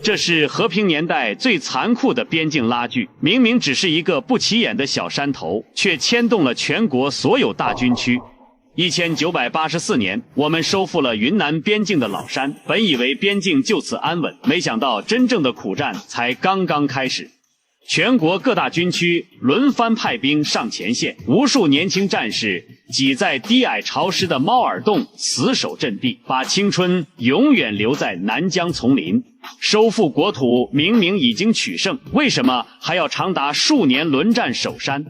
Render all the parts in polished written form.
這是和平年代最殘酷的邊境拉鋸，明明只是一個不起眼的小山頭，卻牽動了全國所有大軍區。1984年，我們收復了雲南邊境的老山，本以為邊境就此安穩，沒想到真正的苦戰才剛剛開始。全國各大軍區輪番派兵上前線，無數年輕戰士擠在低矮潮濕的貓耳洞死守陣地，把青春永遠留在南疆叢林。收復國土明明已經取勝，為什麼還要長達數年輪戰守山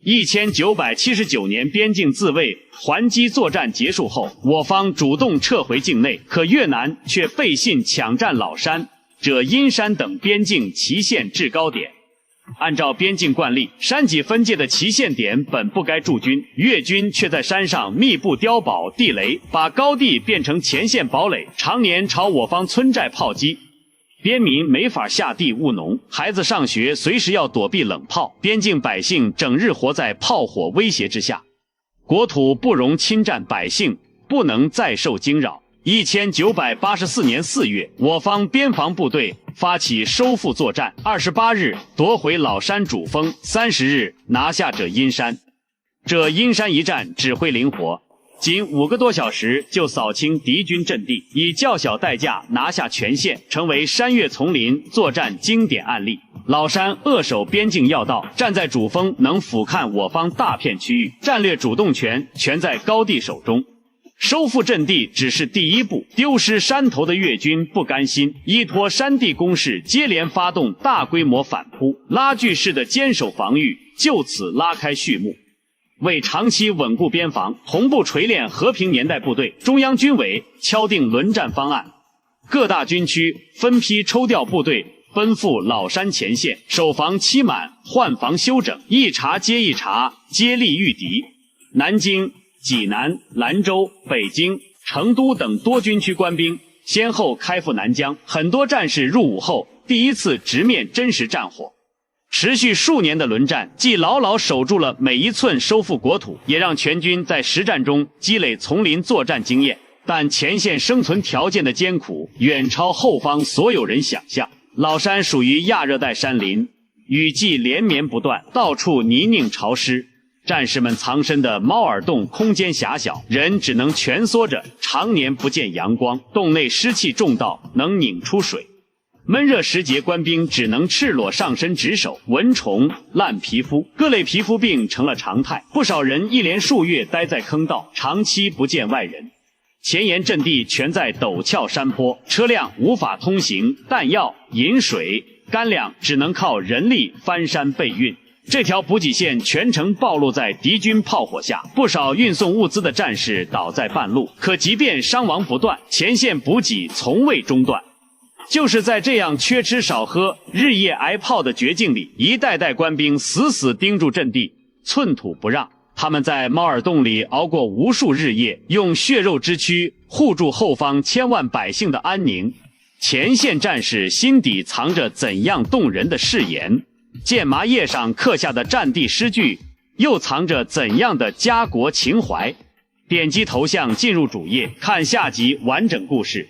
？1979年邊境自衛還擊作戰結束後，我方主動撤回境內，可越南卻背信搶占老山、者陰山等邊境旗線制高點。按照邊境慣例，山脊分界的旗線點本不該駐軍，越軍卻在山上密布碉堡、地雷，把高地變成前線堡壘，常年朝我方村寨炮擊。邊民沒法下地務農，孩子上學隨時要躲避冷炮，邊境百姓整日活在炮火威脅之下。國土不容侵占，百姓不能再受驚擾。1984年4月，我方邊防部隊發起收復作戰，28日奪回老山主峰，30日拿下者陰山。者陰山一戰指揮靈活，僅5個多小時就掃清敵軍陣地，以較小代價拿下全線，成為山岳叢林作戰經典案例。老山扼守邊境要道，站在主峰能俯瞰我方大片區域，戰略主動權全在高地手中。收復陣地只是第一步，丟失山頭的越軍不甘心，依托山地攻勢，接連發動大規模反撲，拉鋸式的堅守防禦就此拉開序幕。為長期穩固邊防，同步錘煉和平年代部隊，中央軍委敲定輪戰方案，各大軍區分批抽調部隊奔赴老山前線，守防期滿，換防休整，一茬接一茬，接力御敵。南京、濟南、蘭州、北京、成都等多軍區官兵先後開赴南疆，很多戰士入伍後第一次直面真實戰火。持續數年的輪戰，既牢牢守住了每一寸收復國土，也讓全軍在實戰中積累叢林作戰經驗。但前線生存條件的艱苦遠超後方所有人想象。老山屬於亞熱帶山林，雨季連綿不斷，到處泥濘潮濕。戰士們藏身的貓耳洞空間狹小，人只能蜷縮着，常年不見陽光，洞內濕氣重到能擰出水。悶熱時節，官兵只能赤裸上身值守，蚊蟲、爛皮膚、各類皮膚病成了常態，不少人一連數月待在坑道，長期不見外人。前沿陣地全在陡峭山坡，車輛無法通行，彈藥、飲水、乾糧只能靠人力翻山備運。這條補給線全程暴露在敵軍炮火下，不少運送物資的戰士倒在半路。可即便傷亡不斷，前線補給從未中斷。就是在這樣缺吃少喝、日夜挨炮的絕境裡，一代代官兵死死盯住陣地，寸土不讓。他們在貓耳洞裡熬過無數日夜，用血肉之軀護住後方千萬百姓的安寧。前線戰士心底藏着怎樣動人的誓言？箭麻葉上刻下的戰地詩句，又藏着怎樣的家國情懷？點擊頭像進入主頁，看下集完整故事。